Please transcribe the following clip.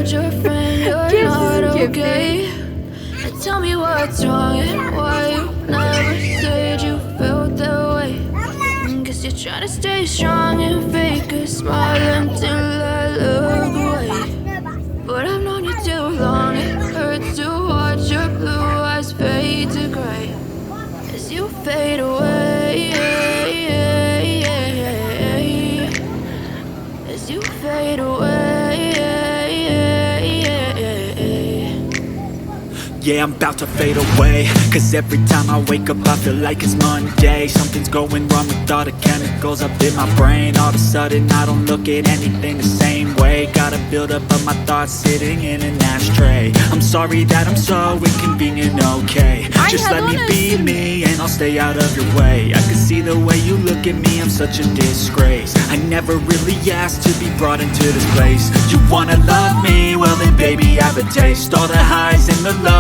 told your friend you're not okay. And tell me what's wrong and why you never said you felt that way. Guess you're trying to stay strong and fake a smile until I look away. But I've known you too long, it hurts to watch your blue eyes fade to gray as you fade away. As you fade away. Yeah, I'm about to fade away, cause every time I wake up I feel like it's Monday. Something's going wrong with all the chemicals up in my brain. All of a sudden I don't look at anything the same way. Gotta build up of my thoughts sitting in an ashtray. I'm sorry that I'm so inconvenient, okay. Just let me be me and I'll stay out of your way. I can see the way you look at me, I'm such a disgrace. I never really asked to be brought into this place. You wanna love me? Well then baby, I have a taste. All the highs and the lows,